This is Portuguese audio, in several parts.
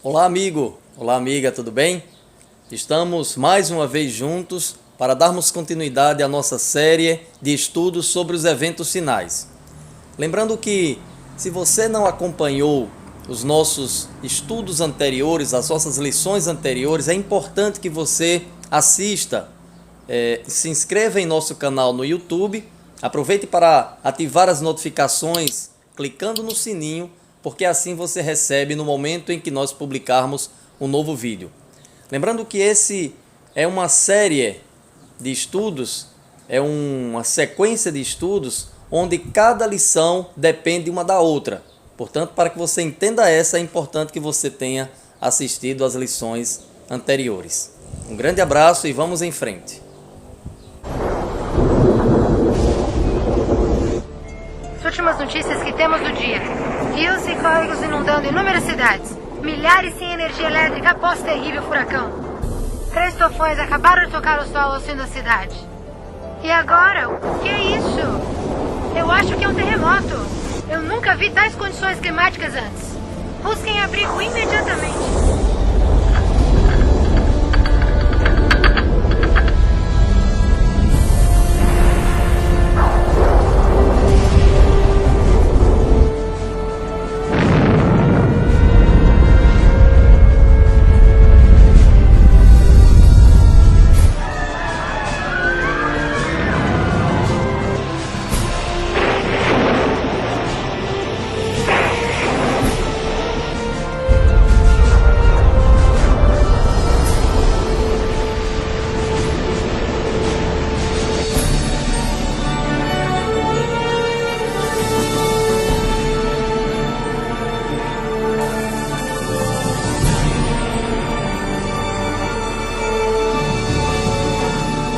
Olá, amigo! Olá, amiga, tudo bem? Estamos mais uma vez juntos para darmos continuidade à nossa série de estudos sobre os eventos finais. Lembrando que, se você não acompanhou os nossos estudos anteriores, as nossas lições anteriores, é importante que você assista, se inscreva em nosso canal no YouTube, aproveite para ativar as notificações clicando no sininho, porque assim você recebe no momento em que nós publicarmos um novo vídeo. Lembrando que esse é uma série de estudos, é uma sequência de estudos onde cada lição depende uma da outra. Portanto, para que você entenda essa, é importante que você tenha assistido às lições anteriores. Um grande abraço e vamos em frente. As últimas notícias que temos do dia. Rios e córregos inundando inúmeras cidades. Milhares sem energia elétrica após terrível furacão. 3 tufões acabaram de tocar o solo ao fim da cidade. E agora? O que é isso? Eu acho que é um terremoto. Eu nunca vi tais condições climáticas antes. Busquem abrigo imediatamente.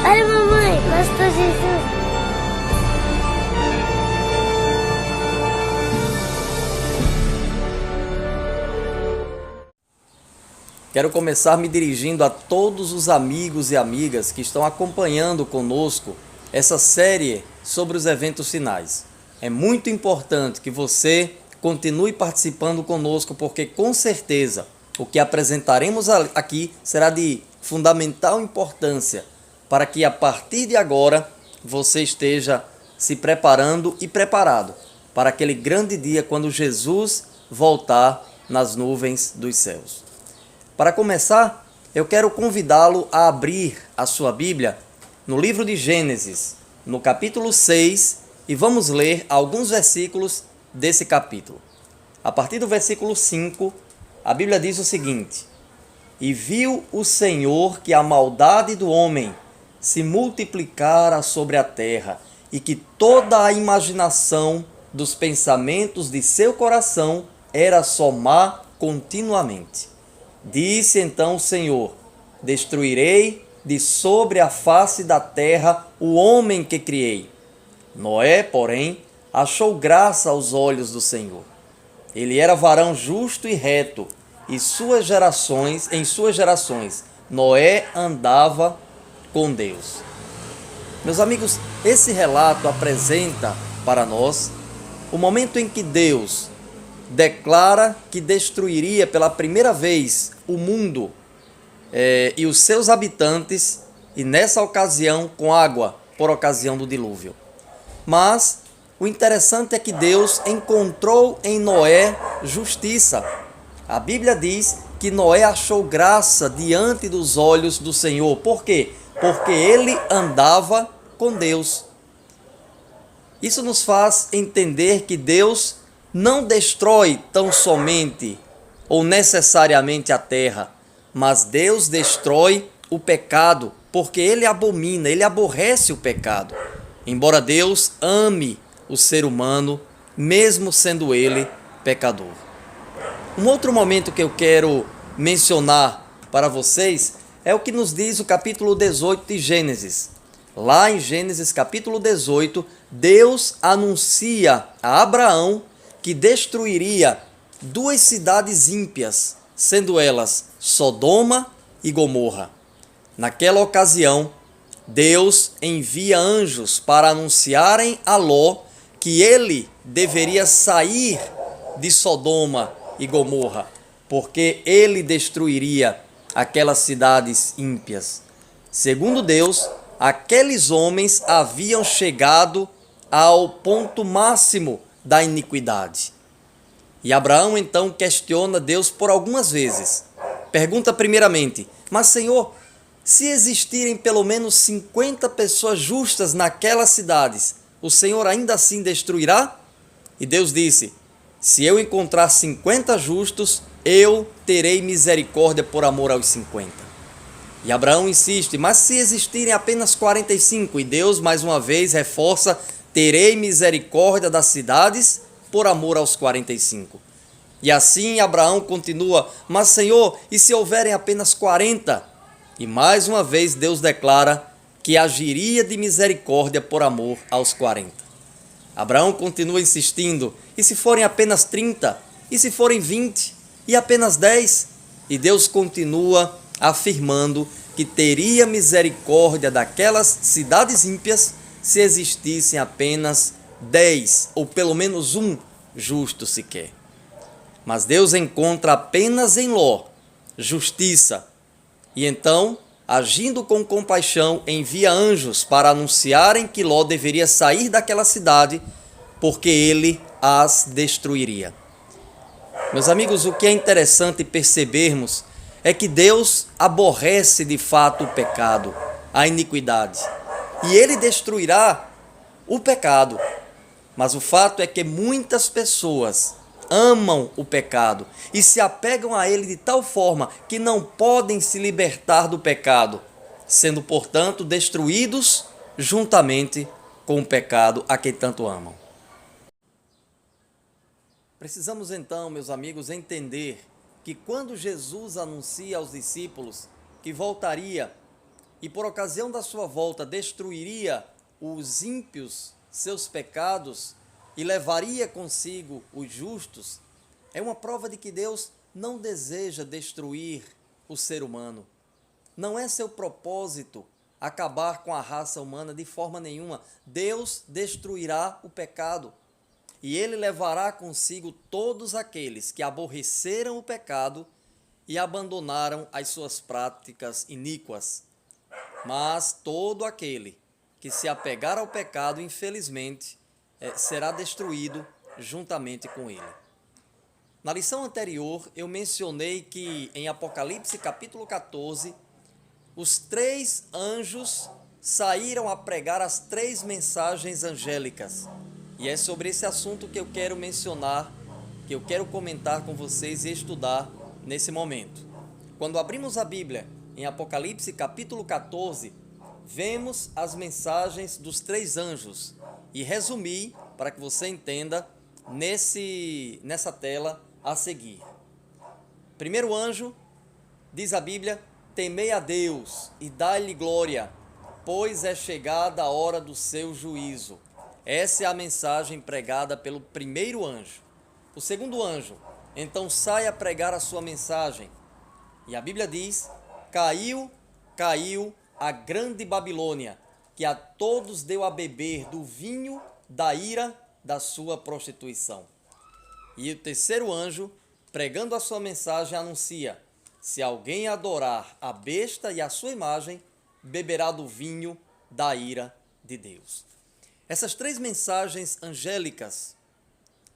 Olha, mamãe, pastor Jesus. Quero começar me dirigindo a todos os amigos e amigas que estão acompanhando conosco essa série sobre os eventos finais. É muito importante que você continue participando conosco, porque com certeza o que apresentaremos aqui será de fundamental importância para que a partir de agora você esteja se preparando e preparado para aquele grande dia quando Jesus voltar nas nuvens dos céus. Para começar, eu quero convidá-lo a abrir a sua Bíblia no livro de Gênesis, no capítulo 6, e vamos ler alguns versículos desse capítulo. A partir do versículo 5, a Bíblia diz o seguinte: E viu o Senhor que a maldade do homem se multiplicara sobre a terra, e que toda a imaginação dos pensamentos de seu coração era só má continuamente. Disse então o Senhor: Destruirei de sobre a face da terra o homem que criei. Noé, porém, achou graça aos olhos do Senhor. Ele era varão justo e reto, e em suas gerações, Noé andava com Deus. Meus amigos, esse relato apresenta para nós o momento em que Deus declara que destruiria pela primeira vez o mundo e os seus habitantes, e nessa ocasião com água, por ocasião do dilúvio. Mas o interessante é que Deus encontrou em Noé justiça. A Bíblia diz que Noé achou graça diante dos olhos do Senhor. Por quê? Porque ele andava com Deus. Isso nos faz entender que Deus não destrói tão somente ou necessariamente a terra, mas Deus destrói o pecado, porque Ele abomina, Ele aborrece o pecado. Embora Deus ame o ser humano, mesmo sendo ele pecador. Um outro momento que eu quero mencionar para vocês é o que nos diz o capítulo 18 de Gênesis. Lá em Gênesis capítulo 18, Deus anuncia a Abraão que destruiria 2 cidades ímpias, sendo elas Sodoma e Gomorra. Naquela ocasião, Deus envia anjos para anunciarem a Ló que ele deveria sair de Sodoma e Gomorra porque ele destruiria aquelas cidades ímpias. Segundo Deus, aqueles homens haviam chegado ao ponto máximo da iniquidade. E Abraão então questiona Deus por algumas vezes. Pergunta primeiramente: mas Senhor, se existirem pelo menos 50 pessoas justas naquelas cidades, o Senhor ainda assim destruirá? E Deus disse: se eu encontrar 50 justos, eu terei misericórdia por amor aos 50. E Abraão insiste: mas se existirem apenas 45? E Deus mais uma vez reforça: terei misericórdia das cidades por amor aos 45. E assim Abraão continua: mas Senhor, e se houverem apenas 40? E mais uma vez Deus declara que agiria de misericórdia por amor aos 40. Abraão continua insistindo: e se forem apenas 30? E se forem 20? E apenas 10? E Deus continua afirmando que teria misericórdia daquelas cidades ímpias se existissem apenas 10, ou pelo menos um justo sequer. Mas Deus encontra apenas em Ló justiça. E então, agindo com compaixão, envia anjos para anunciarem que Ló deveria sair daquela cidade, porque ele as destruiria. Meus amigos, o que é interessante percebermos é que Deus aborrece de fato o pecado, a iniquidade, e ele destruirá o pecado. Mas o fato é que muitas pessoas amam o pecado e se apegam a ele de tal forma que não podem se libertar do pecado, sendo, portanto, destruídos juntamente com o pecado a quem tanto amam. Precisamos então, meus amigos, entender que quando Jesus anuncia aos discípulos que voltaria e por ocasião da sua volta destruiria os ímpios, seus pecados, e levaria consigo os justos, é uma prova de que Deus não deseja destruir o ser humano. Não é seu propósito acabar com a raça humana de forma nenhuma. Deus destruirá o pecado e ele levará consigo todos aqueles que aborreceram o pecado e abandonaram as suas práticas iníquas. Mas todo aquele que se apegar ao pecado, infelizmente, será destruído juntamente com ele. Na lição anterior, eu mencionei que em Apocalipse capítulo 14, os 3 anjos saíram a pregar as 3 mensagens angélicas. E é sobre esse assunto que eu quero mencionar, que eu quero comentar com vocês e estudar nesse momento. Quando abrimos a Bíblia em Apocalipse capítulo 14, vemos as mensagens dos 3 anjos. E resumi, para que você entenda, nessa tela a seguir. Primeiro anjo, diz a Bíblia: temei a Deus e dai-lhe glória, pois é chegada a hora do seu juízo. Essa é a mensagem pregada pelo primeiro anjo. O segundo anjo, então sai a pregar a sua mensagem. E a Bíblia diz: caiu a grande Babilônia, que a todos deu a beber do vinho da ira da sua prostituição. E o terceiro anjo, pregando a sua mensagem, anuncia: se alguém adorar a besta e a sua imagem, beberá do vinho da ira de Deus. Essas 3 mensagens angélicas,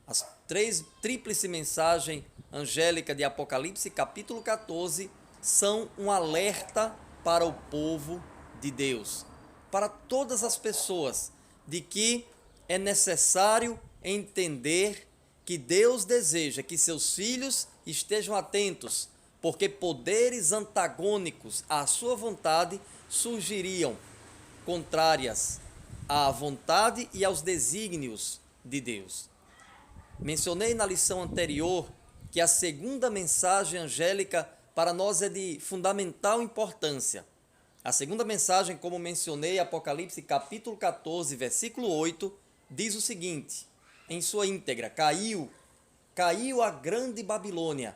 as 3 tríplice mensagem angélica de Apocalipse capítulo 14, são um alerta para o povo de Deus, para todas as pessoas, de que é necessário entender que Deus deseja que seus filhos estejam atentos, porque poderes antagônicos à sua vontade surgiriam, contrárias à vontade e aos desígnios de Deus. Mencionei na lição anterior que a segunda mensagem angélica para nós é de fundamental importância. A segunda mensagem, como mencionei, Apocalipse capítulo 14, versículo 8, diz o seguinte, em sua íntegra: caiu a grande Babilônia,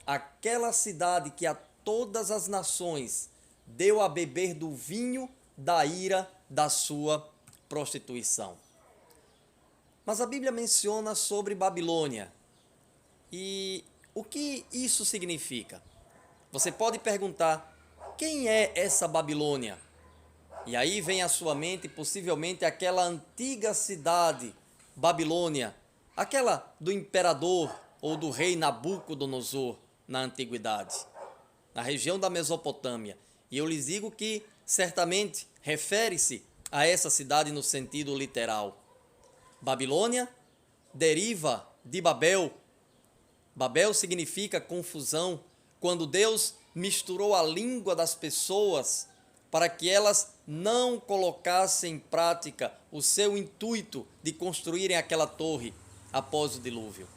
aquela cidade que a todas as nações deu a beber do vinho da ira da sua prostituição. Mas a Bíblia menciona sobre Babilônia, e O que isso significa? Você pode perguntar: quem é essa Babilônia? E aí vem à sua mente possivelmente aquela antiga cidade, Babilônia, aquela do imperador ou do rei Nabucodonosor na antiguidade, na região da Mesopotâmia. E eu lhes digo que certamente refere-se a essa cidade no sentido literal. Babilônia deriva de Babel. Babel significa confusão, quando Deus misturou a língua das pessoas para que elas não colocassem em prática o seu intuito de construírem aquela torre após o dilúvio.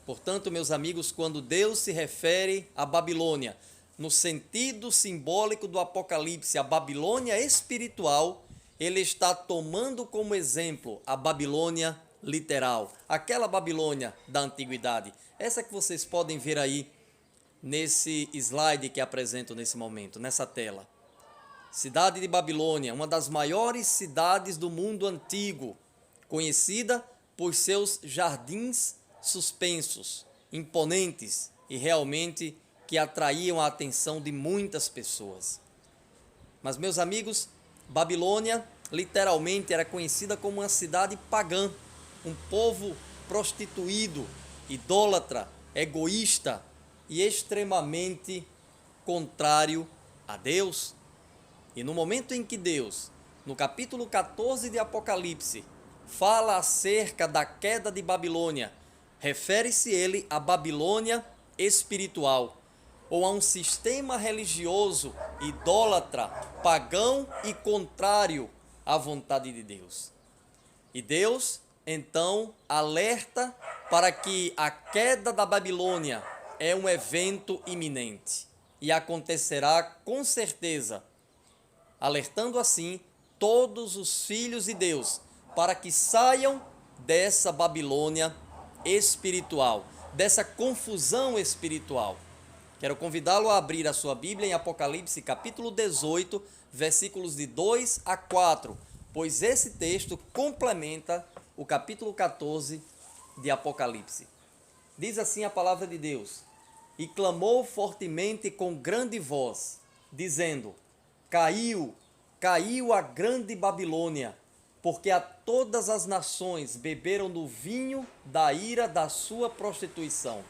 Portanto, meus amigos, quando Deus se refere à Babilônia, no sentido simbólico do Apocalipse, a Babilônia espiritual, ele está tomando como exemplo a Babilônia literal, aquela Babilônia da antiguidade, essa que vocês podem ver aí nesse slide que apresento nesse momento, nessa tela. Cidade de Babilônia, uma das maiores cidades do mundo antigo, conhecida por seus jardins suspensos, imponentes e realmente que atraíam a atenção de muitas pessoas. Mas, meus amigos, Babilônia literalmente era conhecida como uma cidade pagã, um povo prostituído, idólatra, egoísta e extremamente contrário a Deus. E no momento em que Deus, no capítulo 14 de Apocalipse, fala acerca da queda de Babilônia, refere-se ele à Babilônia espiritual, ou a um sistema religioso idólatra, pagão e contrário à vontade de Deus. E Deus, então, alerta para que a queda da Babilônia é um evento iminente e acontecerá com certeza, alertando assim todos os filhos de Deus para que saiam dessa Babilônia espiritual, dessa confusão espiritual. Quero convidá-lo a abrir a sua Bíblia em Apocalipse capítulo 18, versículos de 2 a 4, pois esse texto complementa o capítulo 14 de Apocalipse. Diz assim a palavra de Deus: e clamou fortemente com grande voz, dizendo: caiu, caiu a grande Babilônia, porque a todas as nações beberam do vinho da ira da sua prostituição.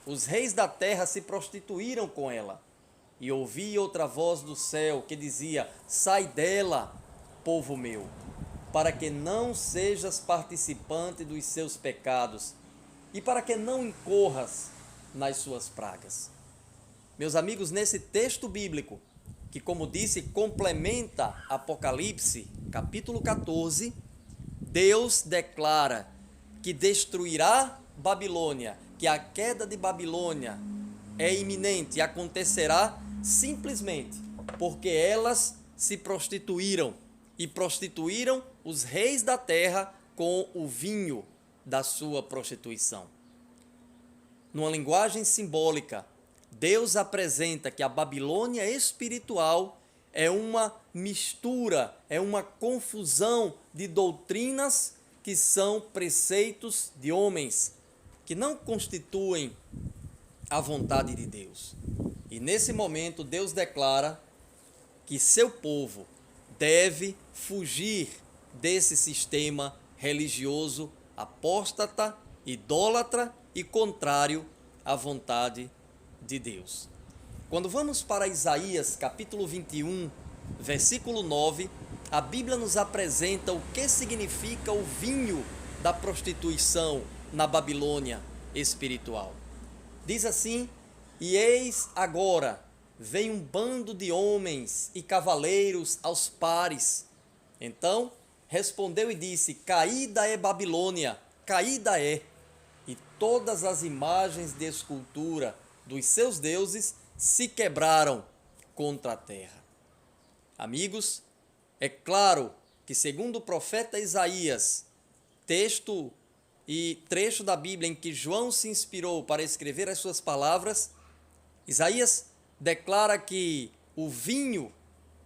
Os reis da terra se prostituíram com ela. E ouvi outra voz do céu que dizia: sai dela, povo meu, para que não sejas participante dos seus pecados e para que não incorras nas suas pragas. Meus amigos, nesse texto bíblico, que, como disse, complementa Apocalipse, capítulo 14, Deus declara que destruirá Babilônia, que a queda de Babilônia é iminente e acontecerá simplesmente porque elas se prostituíram e prostituíram os reis da terra com o vinho da sua prostituição. Numa linguagem simbólica, Deus apresenta que a Babilônia espiritual é uma mistura, é uma confusão de doutrinas que são preceitos de homens, que não constituem a vontade de Deus. E nesse momento Deus declara que seu povo deve fugir desse sistema religioso apóstata, idólatra e contrário à vontade de Deus. Quando vamos para Isaías capítulo 21, versículo 9, a Bíblia nos apresenta o que significa o vinho da prostituição na Babilônia espiritual. Diz assim: e eis agora vem um bando de homens e cavaleiros aos pares. Então respondeu e disse: caída é Babilônia, caída é, e todas as imagens de escultura dos seus deuses se quebraram contra a terra. Amigos, é claro que, segundo o profeta Isaías, texto e trecho da Bíblia em que João se inspirou para escrever as suas palavras, Isaías declara que o vinho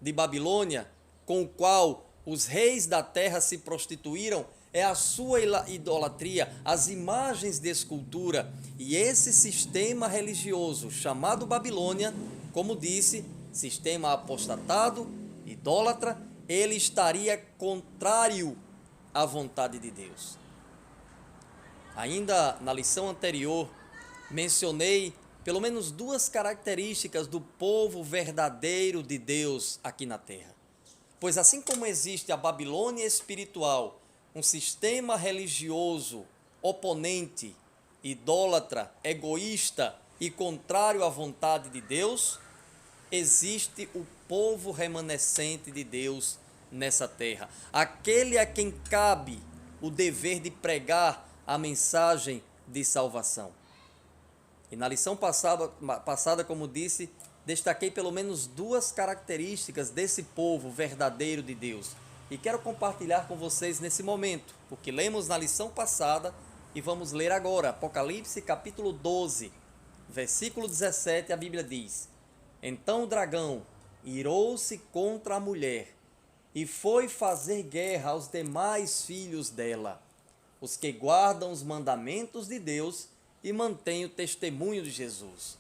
de Babilônia, com o qual os reis da terra se prostituíram, é a sua idolatria, as imagens de escultura. E esse sistema religioso chamado Babilônia, como disse, sistema apostatado, idólatra, ele estaria contrário à vontade de Deus. Ainda na lição anterior, mencionei pelo menos duas características do povo verdadeiro de Deus aqui na terra. Pois assim como existe a Babilônia espiritual, um sistema religioso oponente, idólatra, egoísta e contrário à vontade de Deus, existe o povo remanescente de Deus nessa terra. Aquele a quem cabe o dever de pregar a mensagem de salvação. E na lição passada, como disse, destaquei pelo menos duas características desse povo verdadeiro de Deus. E quero compartilhar com vocês nesse momento, porque lemos na lição passada e vamos ler agora. Apocalipse capítulo 12, versículo 17, a Bíblia diz: Então o dragão irou-se contra a mulher e foi fazer guerra aos demais filhos dela, os que guardam os mandamentos de Deus e mantêm o testemunho de Jesus.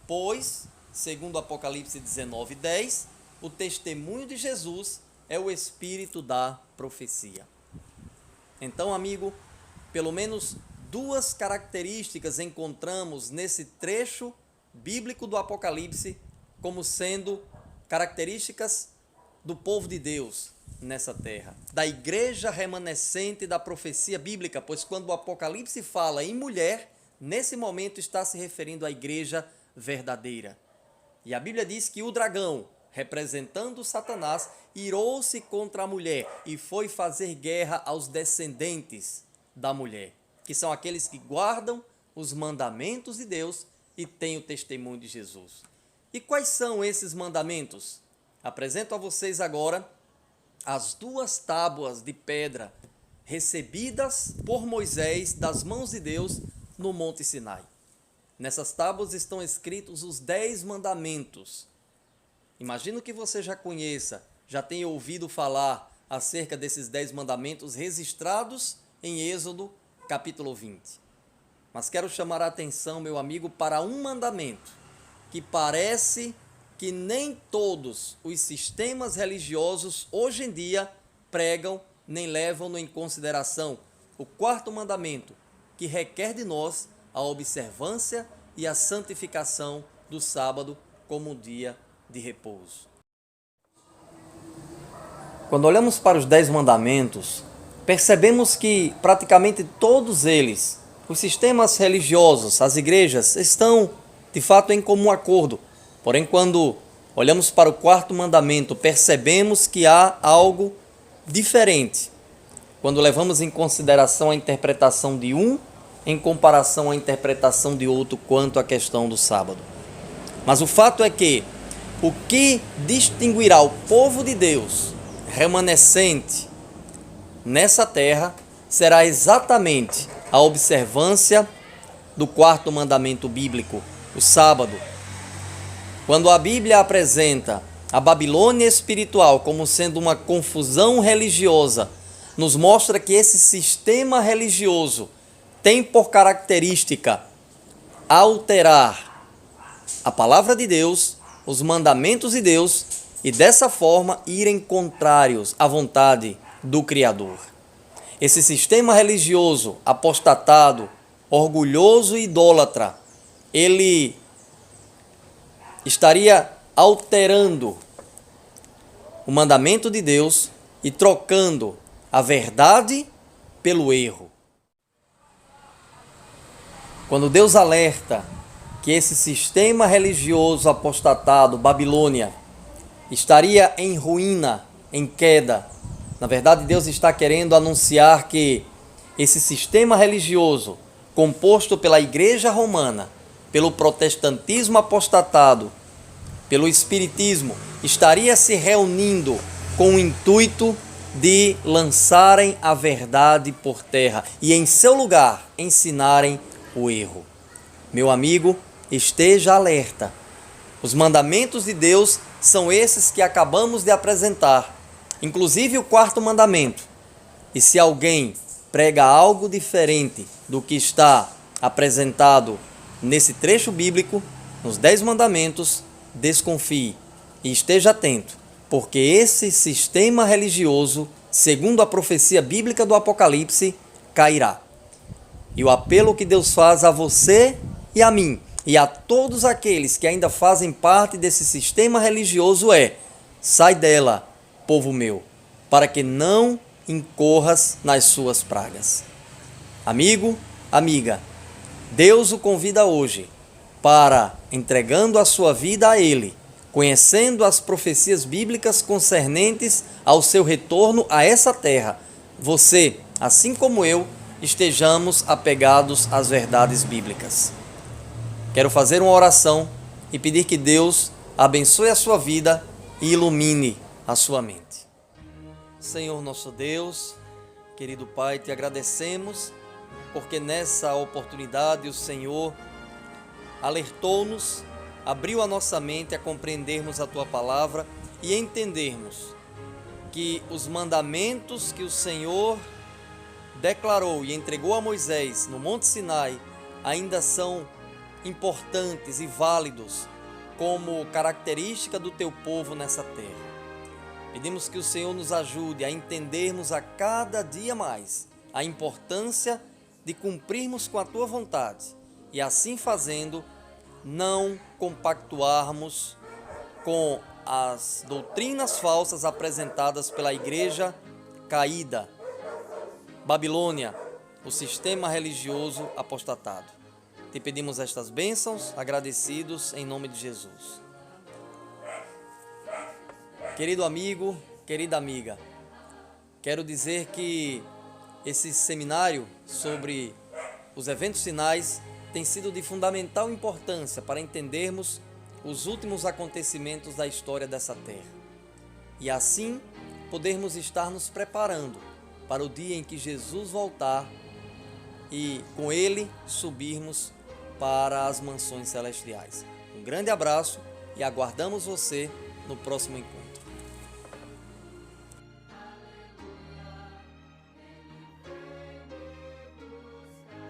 Pois, segundo Apocalipse 19:10, o testemunho de Jesus é o espírito da profecia. Então, amigo, pelo menos duas características encontramos nesse trecho bíblico do Apocalipse como sendo características do povo de Deus nessa terra, da igreja remanescente da profecia bíblica, pois quando o Apocalipse fala em mulher, nesse momento está se referindo à igreja verdadeira. E a Bíblia diz que o dragão, representando Satanás, irou-se contra a mulher e foi fazer guerra aos descendentes da mulher, que são aqueles que guardam os mandamentos de Deus e têm o testemunho de Jesus. E quais são esses mandamentos? Apresento a vocês agora as duas tábuas de pedra recebidas por Moisés das mãos de Deus no Monte Sinai. Nessas tábuas estão escritos os 10 mandamentos. Imagino que você já conheça, já tenha ouvido falar acerca desses 10 mandamentos registrados em Êxodo capítulo 20. Mas quero chamar a atenção, meu amigo, para um mandamento que parece que nem todos os sistemas religiosos hoje em dia pregam nem levam em consideração. O quarto mandamento, que requer de nós a observância e a santificação do sábado como um dia de repouso. Quando olhamos para os 10 mandamentos, percebemos que praticamente todos eles, os sistemas religiosos, as igrejas, estão de fato em comum acordo. Porém, quando olhamos para o quarto mandamento, percebemos que há algo diferente. Quando levamos em consideração a interpretação de um, em comparação à interpretação de outro quanto à questão do sábado. Mas o fato é que o que distinguirá o povo de Deus remanescente nessa terra será exatamente a observância do quarto mandamento bíblico, o sábado. Quando a Bíblia apresenta a Babilônia espiritual como sendo uma confusão religiosa, nos mostra que esse sistema religioso tem por característica alterar a palavra de Deus, os mandamentos de Deus, e dessa forma irem contrários à vontade do Criador. Esse sistema religioso apostatado, orgulhoso e idólatra, ele estaria alterando o mandamento de Deus e trocando a verdade pelo erro. Quando Deus alerta que esse sistema religioso apostatado, Babilônia, estaria em ruína, em queda, na verdade Deus está querendo anunciar que esse sistema religioso, composto pela Igreja Romana, pelo protestantismo apostatado, pelo espiritismo, estaria se reunindo com o intuito de lançarem a verdade por terra e em seu lugar ensinarem o erro. Meu amigo, esteja alerta. Os mandamentos de Deus são esses que acabamos de apresentar. Inclusive o quarto mandamento. E se alguém prega algo diferente do que está apresentado nesse trecho bíblico, nos 10 mandamentos, desconfie e esteja atento, porque esse sistema religioso, segundo a profecia bíblica do Apocalipse, cairá. E o apelo que Deus faz a você e a mim, e a todos aqueles que ainda fazem parte desse sistema religioso é: sai dela, povo meu, para que não incorras nas suas pragas. Amigo, amiga, Deus o convida hoje para, entregando a sua vida a Ele, conhecendo as profecias bíblicas concernentes ao seu retorno a essa terra, você, assim como eu, estejamos apegados às verdades bíblicas. Quero fazer uma oração e pedir que Deus abençoe a sua vida e ilumine a sua mente. Senhor nosso Deus, querido Pai, te agradecemos porque nessa oportunidade o Senhor alertou-nos, abriu a nossa mente a compreendermos a Tua palavra e entendermos que os mandamentos que o Senhor declarou e entregou a Moisés no Monte Sinai ainda são importantes e válidos como característica do Teu povo nessa terra. Pedimos que o Senhor nos ajude a entendermos a cada dia mais a importância de cumprirmos com a Tua vontade e, assim fazendo, não compactuarmos com as doutrinas falsas apresentadas pela igreja caída, Babilônia, o sistema religioso apostatado. Te pedimos estas bênçãos, agradecidos em nome de Jesus. Querido amigo, querida amiga, quero dizer que esse seminário sobre os eventos finais tem sido de fundamental importância para entendermos os últimos acontecimentos da história dessa terra e assim podermos estar nos preparando para o dia em que Jesus voltar e com Ele subirmos para as mansões celestiais. Um grande abraço e aguardamos você no próximo encontro.